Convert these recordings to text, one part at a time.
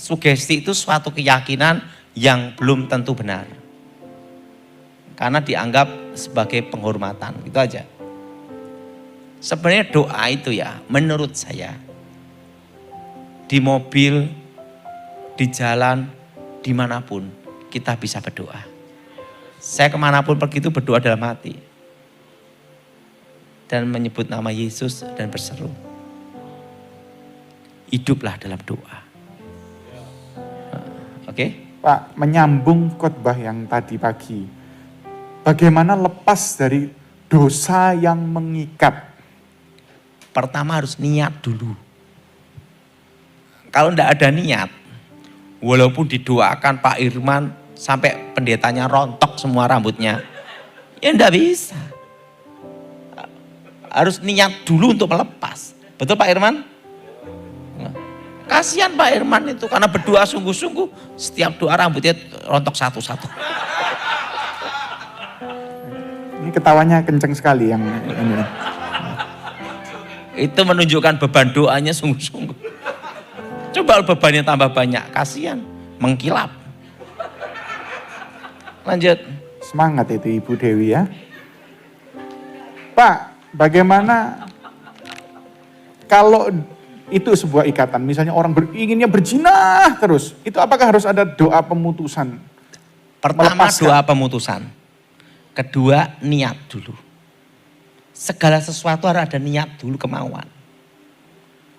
sugesti itu suatu keyakinan yang belum tentu benar. Karena dianggap sebagai penghormatan, gitu aja. Sebenarnya doa itu ya, menurut saya, di mobil, di jalan, dimanapun kita bisa berdoa. Saya kemanapun pergi itu berdoa dalam hati. Dan menyebut nama Yesus dan berseru. Hiduplah dalam doa. Oke? Pak, menyambung khotbah yang tadi pagi. Bagaimana lepas dari dosa yang mengikat? Pertama harus niat dulu. Kalau enggak ada niat, walaupun didoakan Pak Irman sampai pendetanya rontok semua rambutnya, ya enggak bisa. Harus niat dulu untuk melepas. Betul Pak Irman? Kasihan Pak Irman itu karena berdoa sungguh-sungguh, setiap doa rambutnya rontok satu-satu. Ini ketawanya kenceng sekali yang ini. Itu menunjukkan beban doanya sungguh-sungguh. Coba bebannya tambah banyak, kasihan, mengkilap. Lanjut. Semangat itu Ibu Dewi ya. Pak, bagaimana kalau itu sebuah ikatan, misalnya orang inginnya berzinah terus, itu apakah harus ada doa pemutusan? Pertama Melepaskan. doa pemutusan, kedua niat dulu. Segala sesuatu harus ada niat dulu, kemauan.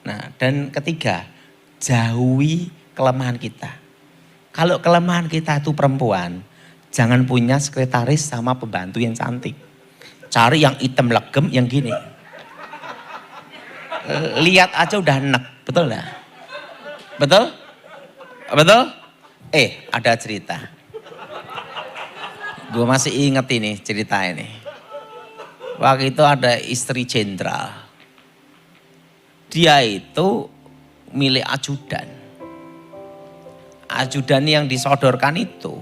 Nah, dan ketiga, jauhi kelemahan kita. Kalau kelemahan kita itu perempuan, jangan punya sekretaris sama pembantu yang cantik. Cari yang hitam legem, yang gini. Lihat aja udah enak, betul nggak? Betul? Betul? Ada cerita. Gue masih inget ini cerita ini. Waktu itu ada istri jenderal. Dia itu milik ajudan. Ajudan yang disodorkan itu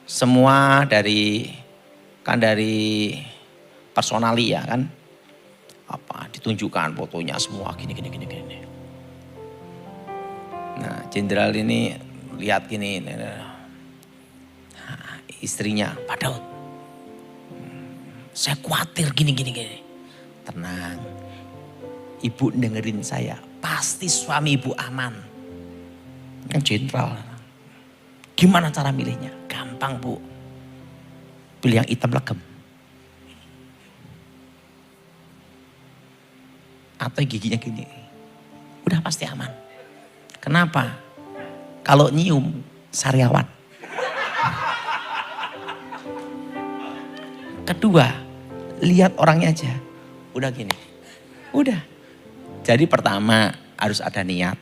semua dari personalia kan. Apa ditunjukkan fotonya semua gini. Nah, jenderal ini lihat gini. Nah, istrinya, Pak Daud, saya khawatir gini. Tenang, ibu dengerin saya, pasti suami ibu aman. Kan jenderal. Gimana cara milihnya? Gampang Bu, pilih yang hitam legem. Atau giginya gini, udah pasti aman. Kenapa? Kalau nyium sariawan. Kedua, lihat orangnya aja, udah gini, udah. Jadi pertama harus ada niat,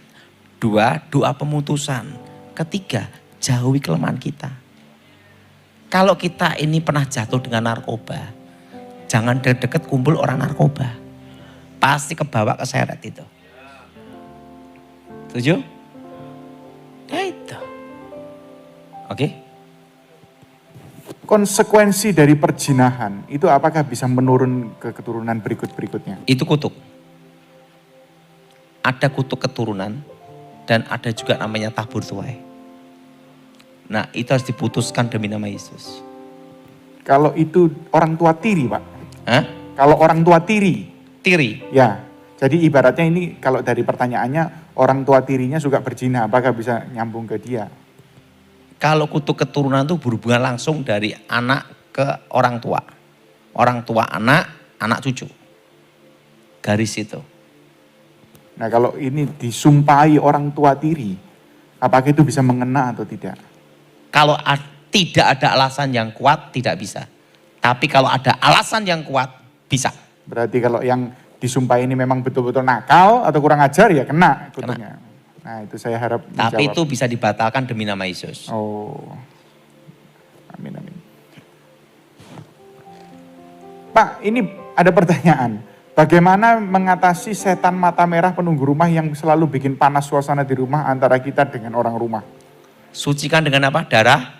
dua doa pemutusan, ketiga jauhi kelemahan kita. Kalau kita ini pernah jatuh dengan narkoba, jangan deket kumpul orang narkoba. Pasti kebawa keseret itu. Setuju? Ya itu. Oke? Konsekuensi dari perzinahan itu apakah bisa menurun ke keturunan berikutnya? Itu kutuk. Ada kutuk keturunan dan ada juga namanya tabur tuai. Nah, itu harus diputuskan demi nama Yesus. Kalau itu orang tua tiri, Pak. Hah? Kalau orang tua tiri. Tiri. Ya, jadi ibaratnya ini kalau dari pertanyaannya orang tua tirinya juga berzina, apakah bisa nyambung ke dia? Kalau kutuk keturunan itu berhubungan langsung dari anak ke orang tua. Orang tua anak cucu. Garis itu. Nah kalau ini disumpahi orang tua tiri, apakah itu bisa mengena atau tidak? Kalau tidak ada alasan yang kuat, tidak bisa. Tapi kalau ada alasan yang kuat, bisa. Berarti kalau yang disumpahi ini memang betul-betul nakal atau kurang ajar ya kena kutuknya. Nah itu saya harap menjawab. Tapi itu bisa dibatalkan demi nama Yesus. Oh, amin. Pak, ini ada pertanyaan. Bagaimana mengatasi setan mata merah penunggu rumah yang selalu bikin panas suasana di rumah antara kita dengan orang rumah? Sucikan dengan apa? Darah.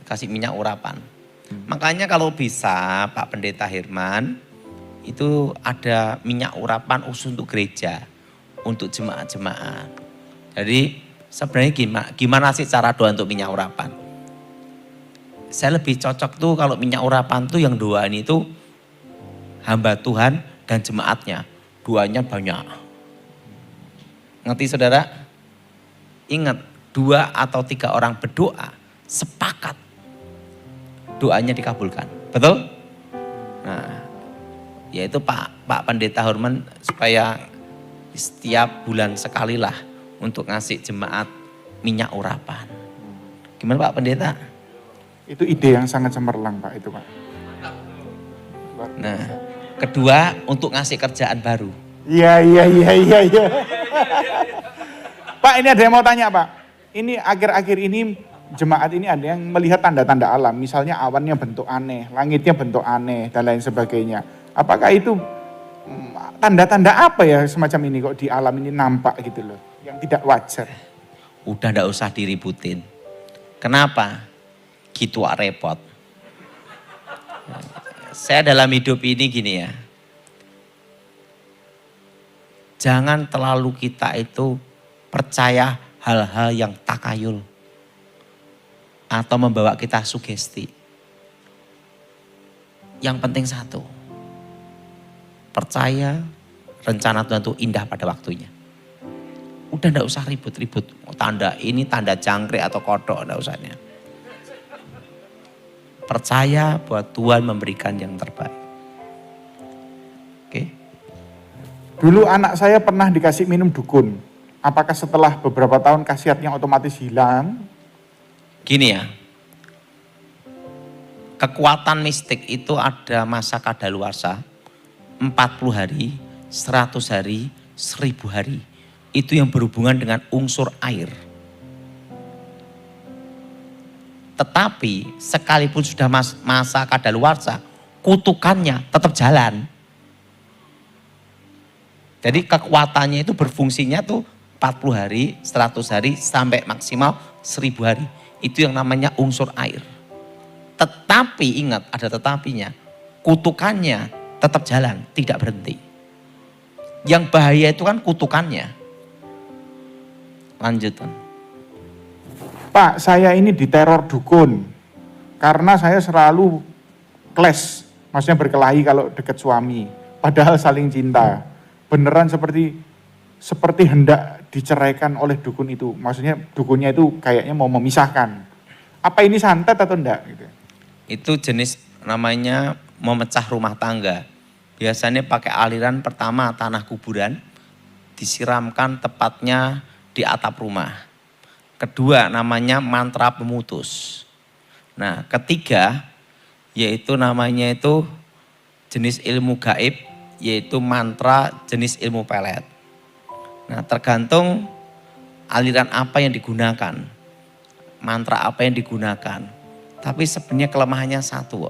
Kasih minyak urapan. Makanya kalau bisa Pak Pendeta Herman, itu ada minyak urapan khusus untuk gereja, untuk jemaat-jemaat. Jadi sebenarnya gimana sih cara doa untuk minyak urapan? Saya lebih cocok tuh kalau minyak urapan tuh yang doa ini tuh hamba Tuhan dan jemaatnya. Doanya banyak. Ngerti saudara? Ingat, 2 atau 3 orang berdoa sepakat doanya dikabulkan. Betul? Nah, yaitu Pak Pendeta Horman supaya setiap bulan sekali lah untuk ngasih jemaat minyak urapan. Gimana Pak Pendeta? Itu ide yang sangat cemerlang Pak itu Pak. Nah, kedua untuk ngasih kerjaan baru. Iya. Pak ini ada yang mau tanya Pak. Ini akhir-akhir ini jemaat ini ada yang melihat tanda-tanda alam. Misalnya awannya bentuk aneh, langitnya bentuk aneh dan lain sebagainya. Apakah itu tanda-tanda apa ya semacam ini kok di alam ini nampak gitu loh. Yang tidak wajar. Udah ndak usah diributin. Kenapa? Gitu repot. Saya dalam hidup ini gini ya. Jangan terlalu kita itu percaya hal-hal yang takayul. Atau membawa kita sugesti. Yang penting satu. Percaya rencana Tuhan itu indah pada waktunya. Udah ndak usah ribut-ribut. Tanda ini tanda jangkrik atau kodok, ndak usahnya. Percaya bahwa Tuhan memberikan yang terbaik. Oke. Dulu anak saya pernah dikasih minum dukun. Apakah setelah beberapa tahun khasiatnya otomatis hilang? Gini ya. Kekuatan mistik itu ada masa kadaluarsa. 40 hari, 100 hari, 1000 hari. Itu yang berhubungan dengan unsur air. Tetapi sekalipun sudah masa kadaluarsa, kutukannya tetap jalan. Jadi kekuatannya itu berfungsinya tuh 40 hari, 100 hari, sampai maksimal 1000 hari. Itu yang namanya unsur air. Tetapi ingat ada tetapinya, kutukannya tetap jalan, tidak berhenti. Yang bahaya itu kan kutukannya. Lanjutkan. Pak, saya ini diteror dukun. Karena saya selalu clash, maksudnya berkelahi kalau dekat suami. Padahal saling cinta. Beneran seperti hendak diceraikan oleh dukun itu. Maksudnya dukunnya itu kayaknya mau memisahkan. Apa ini santet atau enggak? Gitu. Itu jenis namanya memecah rumah tangga. Biasanya pakai aliran pertama tanah kuburan. Disiramkan tepatnya di atap rumah. Kedua namanya mantra pemutus. Nah ketiga yaitu namanya itu jenis ilmu gaib yaitu mantra jenis ilmu pelet. Nah tergantung aliran apa yang digunakan. Mantra apa yang digunakan. Tapi sebenarnya kelemahannya satu.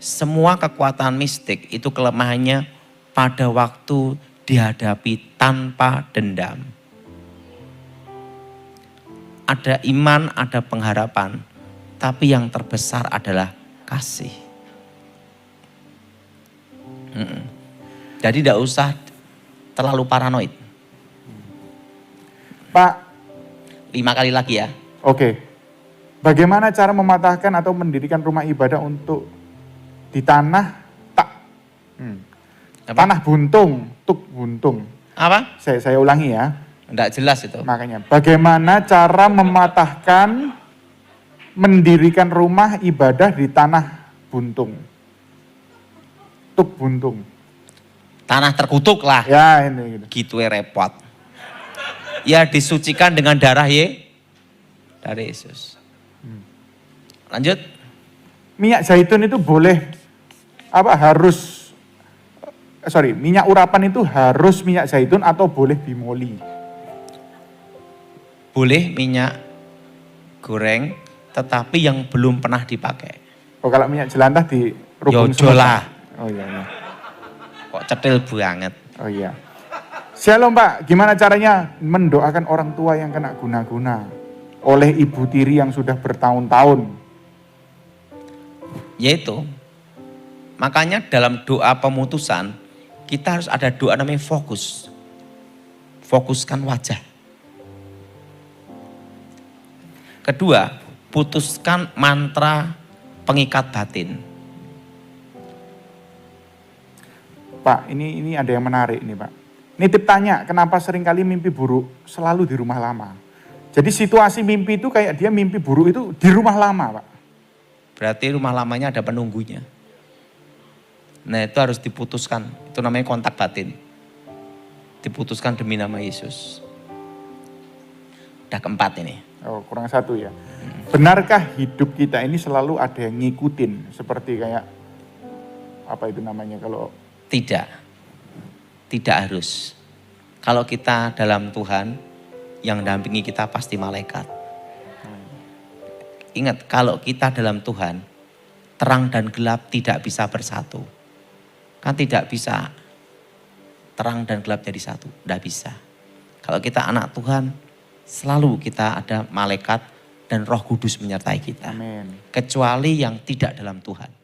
Semua kekuatan mistik itu kelemahannya pada waktu dihadapi tanpa dendam. Ada iman, ada pengharapan. Tapi yang terbesar adalah kasih. Jadi tidak usah terlalu paranoid. Pak. 5 kali lagi ya. Oke. Bagaimana cara mematahkan atau mendirikan rumah ibadah untuk di tanah tanah buntung, tuk buntung. Apa? Saya ulangi ya. Enggak jelas itu. Makanya, bagaimana cara mematahkan mendirikan rumah ibadah di tanah buntung? Tuk buntung. Tanah terkutuk lah. Ya ini. Gitu ya repot. Ya disucikan dengan darah dari Yesus. Lanjut. Minyak zaitun itu boleh minyak urapan itu harus minyak zaitun atau boleh bimoli? Boleh minyak goreng tetapi yang belum pernah dipakai. Oh kalau minyak jelantah di rubung lah. Oh iya. Kok cetil banget. Oh iya. Shalom Pak, gimana caranya mendoakan orang tua yang kena guna-guna oleh ibu tiri yang sudah bertahun-tahun? Yaitu, makanya dalam doa pemutusan, kita harus ada doa namanya fokus. fokuskan wajah. Kedua, putuskan mantra pengikat batin. Pak, ini ada yang menarik nih Pak. Nitip tanya, kenapa seringkali mimpi buruk selalu di rumah lama? Jadi situasi mimpi itu kayak dia mimpi buruk itu di rumah lama Pak. Berarti rumah lamanya ada penunggunya. Nah itu harus diputuskan, itu namanya kontak batin. Diputuskan demi nama Yesus. Udah keempat ini. Oh, kurang satu ya. Benarkah hidup kita ini selalu ada yang ngikutin? Seperti kayak, apa itu namanya kalau... Tidak. Tidak harus. Kalau kita dalam Tuhan, yang dampingi kita pasti malaikat. Ingat, kalau kita dalam Tuhan, terang dan gelap tidak bisa bersatu. Kan tidak bisa terang dan gelap jadi satu. Tidak bisa. Kalau kita anak Tuhan, selalu kita ada malaikat dan Roh Kudus menyertai kita. Amin. Kecuali yang tidak dalam Tuhan.